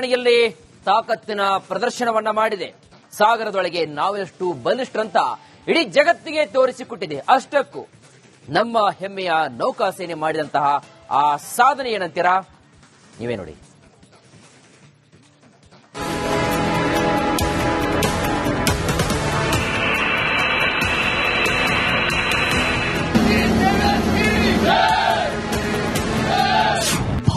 ಕ್ಷಣೆಯಲ್ಲಿ ತಾಕತ್ತಿನ ಪ್ರದರ್ಶನವನ್ನ ಮಾಡಿದೆ. ಸಾಗರದೊಳಗೆ ನಾವೆಷ್ಟು ಬಲಿಷ್ಠರಂತ ಇಡೀ ಜಗತ್ತಿಗೆ ತೋರಿಸಿಕೊಟ್ಟಿದೆ. ಅಷ್ಟಕ್ಕೂ ನಮ್ಮ ಹೆಮ್ಮೆಯ ನೌಕಾಸೇನೆ ಮಾಡಿದಂತಹ ಆ ಸಾಧನೆ ಏನಂತೀರಾ? ನೀವೇ ನೋಡಿ.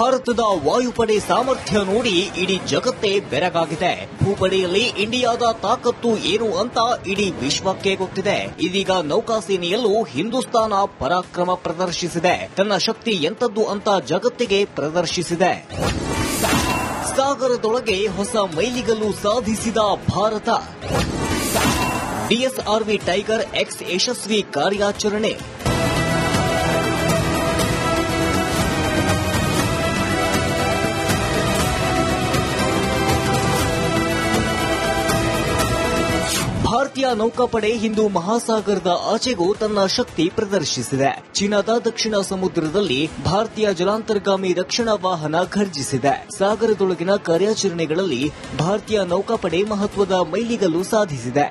ಭಾರತದ ವಾಯುಪಡೆ ಸಾಮರ್ಥ್ಯ ನೋಡಿ ಇಡೀ ಜಗತ್ತೇ ಬೆರಗಾಗಿದೆ. ಭೂಪಡೆಯಲ್ಲಿ ಇಂಡಿಯಾದ ತಾಕತ್ತು ಏನು ಅಂತ ಇಡೀ ವಿಶ್ವಕ್ಕೆ ಗೊತ್ತಿದೆ. ಇದೀಗ ನೌಕಾಸೇನೆಯಲ್ಲೂ ಹಿಂದೂಸ್ತಾನ ಪರಾಕ್ರಮ ಪ್ರದರ್ಶಿಸಿದೆ. ತನ್ನ ಶಕ್ತಿ ಎಂತದ್ದು ಅಂತ ಜಗತ್ತಿಗೆ ಪ್ರದರ್ಶಿಸಿದೆ. ಸಾಗರದೊಳಗೆ ಹೊಸ ಮೈಲಿಗಲ್ಲು ಸಾಧಿಸಿದ ಭಾರತ. ಡಿಎಸ್ಆರ್ವಿ ಟೈಗರ್ ಎಕ್ಸ್ ಯಶಸ್ವಿ ಕಾರ್ಯಾಚರಣೆ. ಭಾರತೀಯ ನೌಕಾಪಡೆ ಹಿಂದೂ ಮಹಾಸಾಗರದ ಆಚೆಗೂ ತನ್ನ ಶಕ್ತಿ ಪ್ರದರ್ಶಿಸಿದೆ. ಚೀನಾದ ದಕ್ಷಿಣ ಸಮುದ್ರದಲ್ಲಿ ಭಾರತೀಯ ಜಲಾಂತರ್ಗಾಮಿ ರಕ್ಷಣಾ ವಾಹನ ಘರ್ಜಿಸಿದೆ. ಸಾಗರದೊಳಗಿನ ಕಾರ್ಯಾಚರಣೆಗಳಲ್ಲಿ ಭಾರತೀಯ ನೌಕಾಪಡೆ ಮಹತ್ವದ ಮೈಲಿಗಲ್ಲು ಸಾಧಿಸಿದೆ.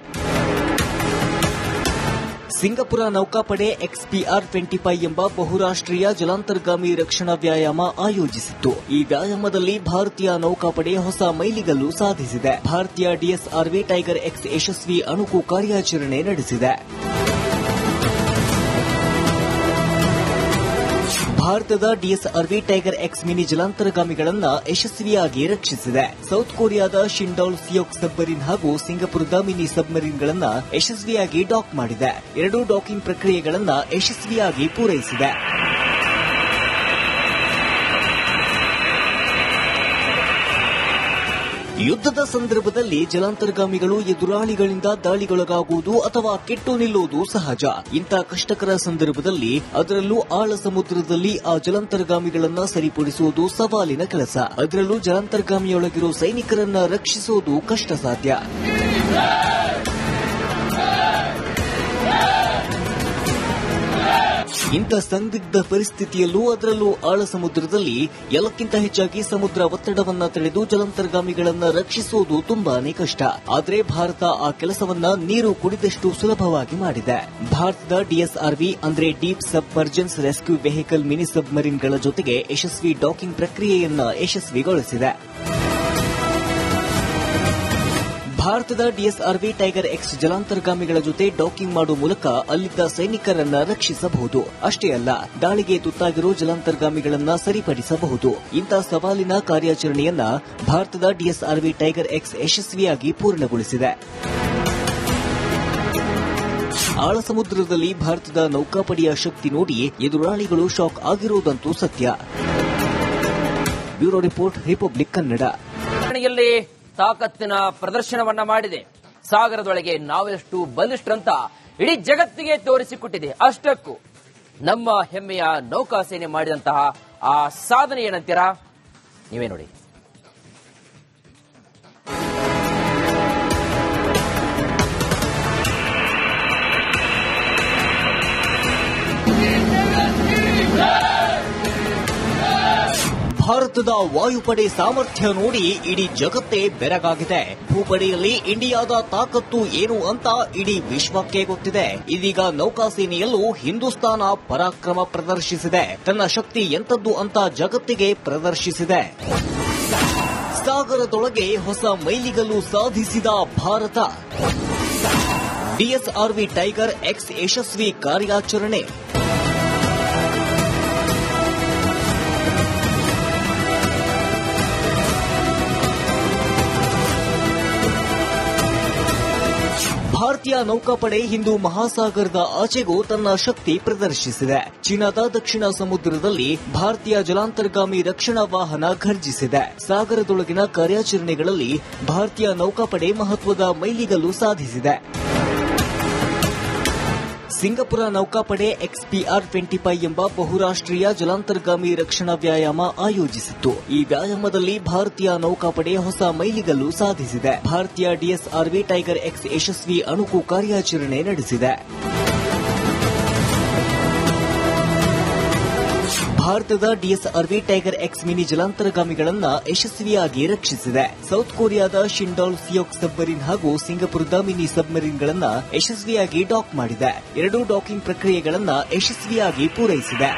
ಸಿಂಗಪುರ ನೌಕಾಪಡೆ XPR-25 ಎಂಬ ಬಹುರಾಷ್ಟ್ರೀಯ ಜಲಾಂತರ್ಗಾಮಿ ರಕ್ಷಣಾ ವ್ಯಾಯಾಮ ಆಯೋಜಿಸಿತ್ತು. ಈ ವ್ಯಾಯಾಮದಲ್ಲಿ ಭಾರತೀಯ ನೌಕಾಪಡೆ ಹೊಸ ಮೈಲಿಗಲ್ಲು ಸಾಧಿಸಿದೆ. ಭಾರತೀಯ ಡಿಎಸ್ಆರ್ವಿ ಟೈಗರ್ ಎಕ್ಸ್ ಯಶಸ್ವಿ ಅಣುಕು ಕಾರ್ಯಾಚರಣೆ ನಡೆಸಿದೆ. ಭಾರತದ ಡಿಎಸ್ಆರ್ವಿ ಟೈಗರ್ ಎಕ್ಸ್ ಮಿನಿ ಜಲಾಂತರ್ಗಾಮಿಗಳನ್ನು ಯಶಸ್ವಿಯಾಗಿ ರಕ್ಷಿಸಿದೆ. ಸೌತ್ ಕೊರಿಯಾದ ಶಿಂಡೌಲ್ ಸಿಯೋಕ್ ಸಬ್ಮರೀನ್ ಹಾಗೂ ಸಿಂಗಪುರದ ಮಿನಿ ಸಬ್ಮರೀನ್ಗಳನ್ನು ಯಶಸ್ವಿಯಾಗಿ ಡಾಕ್ ಮಾಡಿದೆ. ಎರಡೂ ಡಾಕಿಂಗ್ ಪ್ರಕ್ರಿಯೆಗಳನ್ನು ಯಶಸ್ವಿಯಾಗಿ ಪೂರೈಸಿದೆ. ಯುದ್ಧದ ಸಂದರ್ಭದಲ್ಲಿ ಜಲಾಂತರ್ಗಾಮಿಗಳು ಎದುರಾಳಿಗಳಿಂದ ದಾಳಿಗೊಳಗಾಗುವುದು ಅಥವಾ ಕೆಟ್ಟು ನಿಲ್ಲುವುದು ಸಹಜ. ಇಂಥ ಕಷ್ಟಕರ ಸಂದರ್ಭದಲ್ಲಿ ಅದರಲ್ಲೂ ಆಳ ಸಮುದ್ರದಲ್ಲಿ ಆ ಜಲಾಂತರ್ಗಾಮಿಗಳನ್ನು ಸರಿಪಡಿಸುವುದು ಸವಾಲಿನ ಕೆಲಸ. ಅದರಲ್ಲೂ ಜಲಾಂತರ್ಗಾಮಿಯೊಳಗಿರೋ ಸೈನಿಕರನ್ನ ರಕ್ಷಿಸುವುದು ಕಷ್ಟ ಸಾಧ್ಯ. ಇಂಥ ಸಂದಿಗ್ಧ ಪರಿಸ್ಥಿತಿಯಲ್ಲೂ ಅದರಲ್ಲೂ ಆಳ ಸಮುದ್ರದಲ್ಲಿ ಎಲ್ಲಕ್ಕಿಂತ ಹೆಚ್ಚಾಗಿ ಸಮುದ್ರ ಒತ್ತಡವನ್ನ ತಡೆದು ಜಲಾಂತರ್ಗಾಮಿಗಳನ್ನು ರಕ್ಷಿಸುವುದು ತುಂಬಾನೇ ಕಷ್ಟ. ಆದರೆ ಭಾರತ ಆ ಕೆಲಸವನ್ನ ನೀರು ಕುಡಿದಷ್ಟು ಸುಲಭವಾಗಿ ಮಾಡಿದೆ. ಭಾರತದ ಡಿಎಸ್ಆರ್ವಿ ಅಂದ್ರೆ ಡೀಪ್ ಸಬ್ಮರ್ಜೆನ್ಸ್ ರೆಸ್ಕ್ಯೂ ವೆಹಿಕಲ್ ಮಿನಿ ಸಬ್ಮರೀನ್ಗಳ ಜೊತೆಗೆ ಯಶಸ್ವಿ ಡಾಕಿಂಗ್ ಪ್ರಕ್ರಿಯೆಯನ್ನ ಯಶಸ್ವಿಗೊಳಿಸಿದೆ. ಭಾರತದ ಡಿಎಸ್ಆರ್ವಿ ಟೈಗರ್ ಎಕ್ಸ್ ಜಲಾಂತರ್ಗಾಮಿಗಳ ಜೊತೆ ಡಾಕಿಂಗ್ ಮಾಡುವ ಮೂಲಕ ಅಲ್ಲಿದ್ದ ಸೈನಿಕರನ್ನ ರಕ್ಷಿಸಬಹುದು. ಅಷ್ಟೇ ಅಲ್ಲ, ದಾಳಿಗೆ ತುತ್ತಾಗಿರೋ ಜಲಾಂತರ್ಗಾಮಿಗಳನ್ನ ಸರಿಪಡಿಸಬಹುದು. ಇಂಥ ಸವಾಲಿನ ಕಾರ್ಯಾಚರಣೆಯನ್ನ ಭಾರತದ ಡಿಎಸ್ಆರ್ವಿ ಟೈಗರ್ ಎಕ್ಸ್ ಯಶಸ್ವಿಯಾಗಿ ಪೂರ್ಣಗೊಳಿಸಿದೆ. ಆಳ ಸಮುದ್ರದಲ್ಲಿ ಭಾರತದ ನೌಕಾಪಡೆಯ ಶಕ್ತಿ ನೋಡಿ ಎದುರಾಳಿಗಳು ಶಾಕ್ ಆಗಿರುವುದಂತೂ ಸತ್ಯ. Bureau report, Republic Kannada. ತಾಕತ್ತಿನ ಪ್ರದರ್ಶನವನ್ನ ಮಾಡಿದೆ. ಸಾಗರದೊಳಗೆ ನಾವೆಷ್ಟು ಬಲಿಷ್ಠರಂತ ಇಡೀ ಜಗತ್ತಿಗೆ ತೋರಿಸಿಕೊಟ್ಟಿದೆ. ಅಷ್ಟಕ್ಕೂ ನಮ್ಮ ಹೆಮ್ಮೆಯ ನೌಕಾಸೇನೆ ಮಾಡಿದಂತಹ ಆ ಸಾಧನೆ ಏನಂತೀರಾ? ನೀವೇ ನೋಡಿ. ಭಾರತದ ವಾಯುಪಡೆ ಸಾಮರ್ಥ್ಯ ನೋಡಿ ಇಡೀ ಜಗತ್ತೇ ಬೆರಗಾಗಿದೆ. ಭೂಪಡೆಯಲ್ಲಿ ಇಂಡಿಯಾದ ತಾಕತ್ತು ಏನು ಅಂತ ಇಡೀ ವಿಶ್ವಕ್ಕೆ ಗೊತ್ತಿದೆ. ಇದೀಗ ನೌಕಾಸೇನೆಯಲ್ಲೂ ಹಿಂದೂಸ್ತಾನ ಪರಾಕ್ರಮ ಪ್ರದರ್ಶಿಸಿದೆ. ತನ್ನ ಶಕ್ತಿ ಎಂತದ್ದು ಅಂತ ಜಗತ್ತಿಗೆ ಪ್ರದರ್ಶಿಸಿದೆ. ಸಾಗರದೊಳಗೆ ಹೊಸ ಮೈಲಿಗಲ್ಲು ಸಾಧಿಸಿದ ಭಾರತ. ಡಿಎಸ್ಆರ್ವಿ ಟೈಗರ್ ಎಕ್ಸ್ ಯಶಸ್ವಿ ಕಾರ್ಯಾಚರಣೆ. ಭಾರತೀಯ ನೌಕಾಪಡೆ ಹಿಂದೂ ಮಹಾಸಾಗರದ ಆಚೆಗೂ ತನ್ನ ಶಕ್ತಿ ಪ್ರದರ್ಶಿಸಿದೆ. ಚೀನಾದ ದಕ್ಷಿಣ ಸಮುದ್ರದಲ್ಲಿ ಭಾರತೀಯ ಜಲಾಂತರ್ಗಾಮಿ ರಕ್ಷಣಾ ವಾಹನ ಘರ್ಜಿಸಿದೆ. ಸಾಗರದೊಳಗಿನ ಕಾರ್ಯಾಚರಣೆಗಳಲ್ಲಿ ಭಾರತೀಯ ನೌಕಾಪಡೆ ಮಹತ್ವದ ಮೈಲಿಗಲ್ಲು ಸಾಧಿಸಿದೆ. ಸಿಂಗಪುರ ನೌಕಾಪಡೆ XPR-25 ಎಂಬ ಬಹುರಾಷ್ಟ್ರೀಯ ಜಲಾಂತರ್ಗಾಮಿ ರಕ್ಷಣಾ ವ್ಯಾಯಾಮ ಆಯೋಜಿಸಿತ್ತು. ಈ ವ್ಯಾಯಾಮದಲ್ಲಿ ಭಾರತೀಯ ನೌಕಾಪಡೆ ಹೊಸ ಮೈಲಿಗಲ್ಲು ಸಾಧಿಸಿದೆ. ಭಾರತೀಯ ಡಿಎಸ್ಆರ್ವಿ ಟೈಗರ್ ಎಕ್ಸ್ ಯಶಸ್ವಿ ಅಣುಕು ಕಾರ್ಯಾಚರಣೆ ನಡೆಸಿದೆ. ಭಾರತದ ಡಿಎಸ್ಆರ್ವಿ ಟೈಗರ್ ಎಕ್ಸ್ ಮಿನಿ ಜಲಾಂತರ್ಗಾಮಿಗಳನ್ನ ಯಶಸ್ವಿಯಾಗಿ ರಕ್ಷಿಸಿದೆ. ಸೌತ್ ಕೊರಿಯಾದ ಶಿಂಡಾಲ್ ಸಿಯೋಕ್ ಸಬ್ಮರೀನ್ ಹಾಗೂ ಸಿಂಗಪುರದ ಮಿನಿ ಸಬ್ಮರೀನ್ಗಳನ್ನ ಯಶಸ್ವಿಯಾಗಿ ಡಾಕ್ ಮಾಡಿದೆ. ಎರಡೂ ಡಾಕಿಂಗ್ ಪ್ರಕ್ರಿಯೆಗಳನ್ನ ಯಶಸ್ವಿಯಾಗಿ ಪೂರೈಸಿದೆ.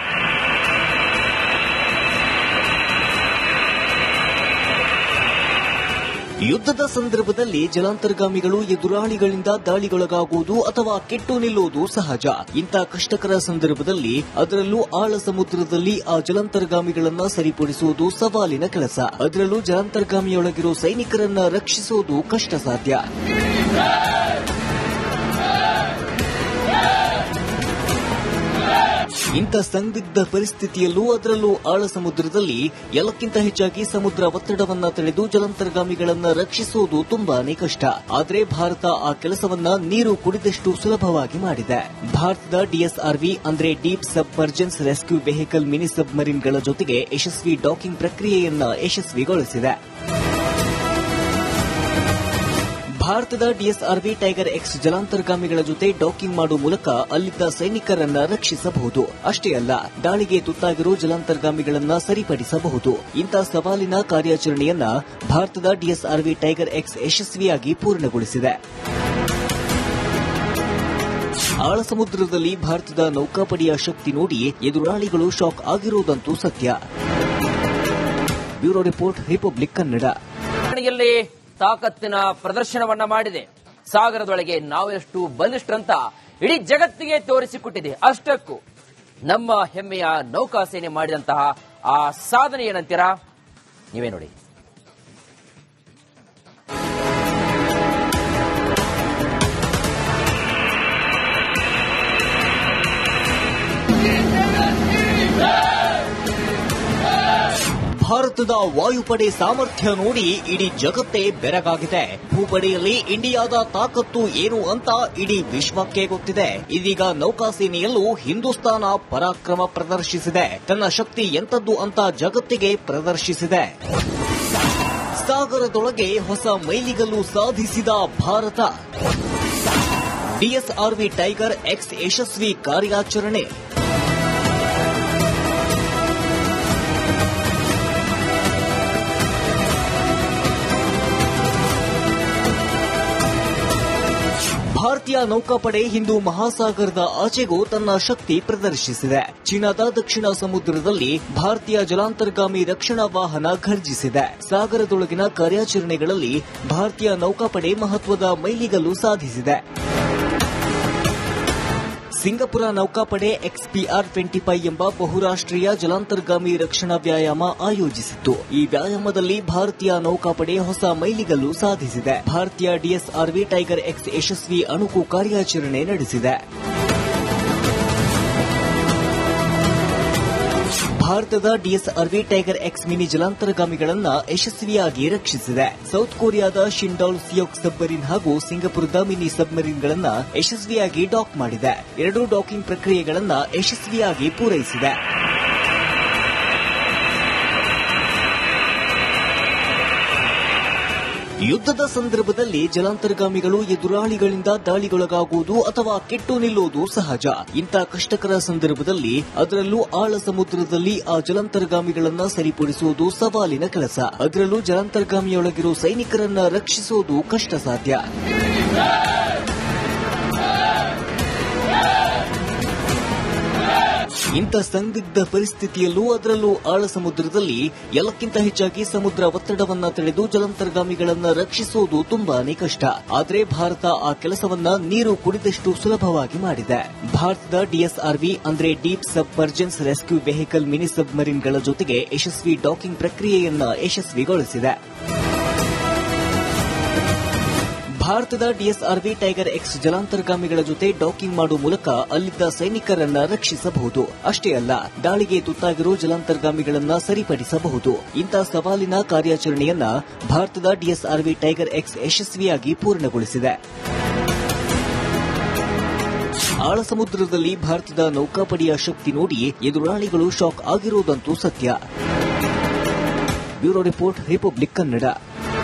ಯುದ್ಧದ ಸಂದರ್ಭದಲ್ಲಿ ಜಲಾಂತರ್ಗಾಮಿಗಳು ಎದುರಾಳಿಗಳಿಂದ ದಾಳಿಗೊಳಗಾಗುವುದು ಅಥವಾ ಕೆಟ್ಟು ನಿಲ್ಲುವುದು ಸಹಜ. ಇಂಥ ಕಷ್ಟಕರ ಸಂದರ್ಭದಲ್ಲಿ ಅದರಲ್ಲೂ ಆಳ ಸಮುದ್ರದಲ್ಲಿ ಆ ಜಲಾಂತರ್ಗಾಮಿಗಳನ್ನ ಸರಿಪಡಿಸುವುದು ಸವಾಲಿನ ಕೆಲಸ. ಅದರಲ್ಲೂ ಜಲಾಂತರ್ಗಾಮಿಯೊಳಗಿರೋ ಸೈನಿಕರನ್ನ ರಕ್ಷಿಸುವುದು ಕಷ್ಟ ಸಾಧ್ಯ. ಇಂಥ ಸಂದಿಗ್ಧ ಪರಿಸ್ಥಿತಿಯಲ್ಲೂ ಅದರಲ್ಲೂ ಆಳ ಸಮುದ್ರದಲ್ಲಿ ಎಲ್ಲಕ್ಕಿಂತ ಹೆಚ್ಚಾಗಿ ಸಮುದ್ರ ಒತ್ತಡವನ್ನ ತಡೆದು ಜಲಾಂತರ್ಗಾಮಿಗಳನ್ನ ರಕ್ಷಿಸುವುದು ತುಂಬಾನೇ ಕಷ್ಟ. ಆದರೆ ಭಾರತ ಆ ಕೆಲಸವನ್ನ ನೀರು ಕುಡಿದಷ್ಟು ಸುಲಭವಾಗಿ ಮಾಡಿದೆ. ಭಾರತದ ಡಿಎಸ್ಆರ್ವಿ ಅಂದ್ರೆ ಡೀಪ್ ಸಬ್ಮರ್ಜೆನ್ಸ್ ರೆಸ್ಕ್ಯೂ ವೆಹಿಕಲ್ ಮಿನಿ ಸಬ್ಮರೀನ್ಗಳ ಜೊತೆಗೆ ಯಶಸ್ವಿ ಡಾಕಿಂಗ್ ಪ್ರಕ್ರಿಯೆಯನ್ನ ಯಶಸ್ವಿಗೊಳಿಸಿದೆ. ಭಾರತದ ಡಿಎಸ್ಆರ್ವಿ ಟೈಗರ್ ಎಕ್ಸ್ ಜಲಾಂತರ್ಗಾಮಿಗಳ ಜೊತೆ ಡಾಕಿಂಗ್ ಮಾಡುವ ಮೂಲಕ ಅಲ್ಲಿದ್ದ ಸೈನಿಕರನ್ನ ರಕ್ಷಿಸಬಹುದು. ಅಷ್ಟೇ ಅಲ್ಲ, ದಾಳಿಗೆ ತುತ್ತಾಗಿರೋ ಜಲಾಂತರ್ಗಾಮಿಗಳನ್ನ ಸರಿಪಡಿಸಬಹುದು. ಇಂಥ ಸವಾಲಿನ ಕಾರ್ಯಾಚರಣೆಯನ್ನ ಭಾರತದ ಡಿಎಸ್ಆರ್ವಿ ಟೈಗರ್ ಎಕ್ಸ್ ಯಶಸ್ವಿಯಾಗಿ ಪೂರ್ಣಗೊಳಿಸಿದೆ. ಆಳ ಸಮುದ್ರದಲ್ಲಿ ಭಾರತದ ನೌಕಾಪಡೆಯ ಶಕ್ತಿ ನೋಡಿ ಎದುರಾಳಿಗಳು ಶಾಕ್ ಆಗಿರುವುದಂತೂ ಸತ್ಯ. Bureau report, Republic Kannada. ತಾಕತ್ತಿನ ಪ್ರದರ್ಶನವನ್ನ ಮಾಡಿದೆ. ಸಾಗರದೊಳಗೆ ನಾವೆಷ್ಟು ಬಲಿಷ್ಠರಂತ ಇಡೀ ಜಗತ್ತಿಗೆ ತೋರಿಸಿಕೊಟ್ಟಿದೆ. ಅಷ್ಟಕ್ಕೂ ನಮ್ಮ ಹೆಮ್ಮೆಯ ನೌಕಾಸೇನೆ ಮಾಡಿದಂತಹ ಆ ಸಾಧನೆ ಏನಂತೀರಾ? ನೀವೇ ನೋಡಿ. ಭಾರತದ ವಾಯುಪಡೆ ಸಾಮರ್ಥ್ಯ ನೋಡಿ ಇಡೀ ಜಗತ್ತೇ ಬೆರಗಾಗಿದೆ. ಭೂಪಡೆಯಲ್ಲಿ ಇಂಡಿಯಾದ ತಾಕತ್ತು ಏನು ಅಂತ ಇಡೀ ವಿಶ್ವಕ್ಕೆ ಗೊತ್ತಿದೆ. ಇದೀಗ ನೌಕಾಸೇನೆಯಲ್ಲೂ ಹಿಂದೂಸ್ತಾನ ಪರಾಕ್ರಮ ಪ್ರದರ್ಶಿಸಿದೆ. ತನ್ನ ಶಕ್ತಿ ಎಂತದ್ದು ಅಂತ ಜಗತ್ತಿಗೆ ಪ್ರದರ್ಶಿಸಿದೆ. ಸಾಗರದೊಳಗೆ ಹೊಸ ಮೈಲಿಗಲ್ಲು ಸಾಧಿಸಿದ ಭಾರತ. ಡಿಎಸ್ಆರ್ವಿ ಟೈಗರ್ ಎಕ್ಸ್ ಯಶಸ್ವಿ ಕಾರ್ಯಾಚರಣೆ. ಭಾರತೀಯ ನೌಕಾಪಡೆ ಹಿಂದೂ ಮಹಾಸಾಗರದ ಆಚೆಗೂ ತನ್ನ ಶಕ್ತಿ ಪ್ರದರ್ಶಿಸಿದೆ. ಚೀನಾದ ದಕ್ಷಿಣ ಸಮುದ್ರದಲ್ಲಿ ಭಾರತೀಯ ಜಲಾಂತರ್ಗಾಮಿ ರಕ್ಷಣಾ ವಾಹನ ಘರ್ಜಿಸಿದೆ. ಸಾಗರದೊಳಗಿನ ಕಾರ್ಯಾಚರಣೆಗಳಲ್ಲಿ ಭಾರತೀಯ ನೌಕಾಪಡೆ ಮಹತ್ವದ ಮೈಲಿಗಲ್ಲು ಸಾಧಿಸಿದೆ. ಸಿಂಗಪುರ ನೌಕಾಪಡೆ XPR-25 ಎಂಬ ಬಹುರಾಷ್ಟ್ರೀಯ ಜಲಾಂತರ್ಗಾಮಿ ರಕ್ಷಣಾ ವ್ಯಾಯಾಮ ಆಯೋಜಿಸಿತ್ತು. ಈ ವ್ಯಾಯಾಮದಲ್ಲಿ ಭಾರತೀಯ ನೌಕಾಪಡೆ ಹೊಸ ಮೈಲಿಗಲ್ಲು ಸಾಧಿಸಿದೆ. ಭಾರತೀಯ ಡಿಎಸ್ಆರ್ವಿ ಟೈಗರ್ ಎಕ್ಸ್ ಯಶಸ್ವಿ ಅಣುಕು ಕಾರ್ಯಾಚರಣೆ ನಡೆಸಿದೆ. ಭಾರತದ ಡಿಎಸ್ಆರ್ವಿ ಟೈಗರ್ ಎಕ್ಸ್ ಮಿನಿ ಜಲಾಂತರ್ಗಾಮಿಗಳನ್ನ ಯಶಸ್ವಿಯಾಗಿ ರಕ್ಷಿಸಿದೆ. ಸೌತ್ ಕೊರಿಯಾದ ಶಿಂಡಾಲ್ ಸಿಯೋಕ್ ಸಬ್ಮರೀನ್ ಹಾಗೂ ಸಿಂಗಪುರದ ಮಿನಿ ಸಬ್ಮರೀನ್ಗಳನ್ನ ಯಶಸ್ವಿಯಾಗಿ ಡಾಕ್ ಮಾಡಿದೆ. ಎರಡೂ ಡಾಕಿಂಗ್ ಪ್ರಕ್ರಿಯೆಗಳನ್ನ ಯಶಸ್ವಿಯಾಗಿ ಪೂರೈಸಿದೆ. ಯುದ್ಧದ ಸಂದರ್ಭದಲ್ಲಿ ಜಲಾಂತರ್ಗಾಮಿಗಳು ಎದುರಾಳಿಗಳಿಂದ ದಾಳಿಗೊಳಗಾಗುವುದು ಅಥವಾ ಕೆಟ್ಟು ನಿಲ್ಲುವುದು ಸಹಜ. ಇಂಥ ಕಷ್ಟಕರ ಸಂದರ್ಭದಲ್ಲಿ ಅದರಲ್ಲೂ ಆಳ ಸಮುದ್ರದಲ್ಲಿ ಆ ಜಲಾಂತರ್ಗಾಮಿಗಳನ್ನ ಸರಿಪಡಿಸುವುದು ಸವಾಲಿನ ಕೆಲಸ. ಅದರಲ್ಲೂ ಜಲಾಂತರ್ಗಾಮಿಯೊಳಗಿರೋ ಸೈನಿಕರನ್ನ ರಕ್ಷಿಸುವುದು ಕಷ್ಟ ಸಾಧ್ಯ. ಇಂಥ ಸಂದಿಗ್ಧ ಪರಿಸ್ಥಿತಿಯಲ್ಲೂ ಅದರಲ್ಲೂ ಆಳ ಸಮುದ್ರದಲ್ಲಿ ಎಲ್ಲಕ್ಕಿಂತ ಹೆಚ್ಚಾಗಿ ಸಮುದ್ರ ಒತ್ತಡವನ್ನ ತಡೆದು ಜಲಾಂತರ್ಗಾಮಿಗಳನ್ನ ರಕ್ಷಿಸುವುದು ತುಂಬಾನೇ ಕಷ್ಟ. ಆದರೆ ಭಾರತ ಆ ಕೆಲಸವನ್ನ ನೀರು ಕುಡಿದಷ್ಟು ಸುಲಭವಾಗಿ ಮಾಡಿದೆ. ಭಾರತದ ಡಿಎಸ್ಆರ್ವಿ ಅಂದ್ರೆ ಡೀಪ್ ಸಬ್ಮರ್ಜೆನ್ಸ್ ರೆಸ್ಕ್ಯೂ ವೆಹಿಕಲ್ ಮಿನಿ ಸಬ್ಮರೀನ್ಗಳ ಜೊತೆಗೆ ಯಶಸ್ವಿ ಡಾಕಿಂಗ್ ಪ್ರಕ್ರಿಯೆಯನ್ನ ಯಶಸ್ವಿಗೊಳಿಸಿದೆ. ಭಾರತದ ಡಿಎಸ್ಆರ್ವಿ ಟೈಗರ್ ಎಕ್ಸ್ ಜಲಾಂತರ್ಗಾಮಿಗಳ ಜೊತೆ ಡಾಕಿಂಗ್ ಮಾಡುವ ಮೂಲಕ ಅಲ್ಲಿದ್ದ ಸೈನಿಕರನ್ನ ರಕ್ಷಿಸಬಹುದು. ಅಷ್ಟೇ ಅಲ್ಲ, ದಾಳಿಗೆ ತುತ್ತಾಗಿರೋ ಜಲಾಂತರ್ಗಾಮಿಗಳನ್ನ ಸರಿಪಡಿಸಬಹುದು. ಇಂಥ ಸವಾಲಿನ ಕಾರ್ಯಾಚರಣೆಯನ್ನ ಭಾರತದ ಡಿಎಸ್ಆರ್ವಿ ಟೈಗರ್ ಎಕ್ಸ್ ಯಶಸ್ವಿಯಾಗಿ ಪೂರ್ಣಗೊಳಿಸಿದೆ. ಆಳ ಸಮುದ್ರದಲ್ಲಿ ಭಾರತದ ನೌಕಾಪಡೆಯ ಶಕ್ತಿ ನೋಡಿ ಎದುರಾಳಿಗಳು ಶಾಕ್ ಆಗಿರುವುದಂತೂ ಸತ್ಯ. Bureau report, Republic Kannada.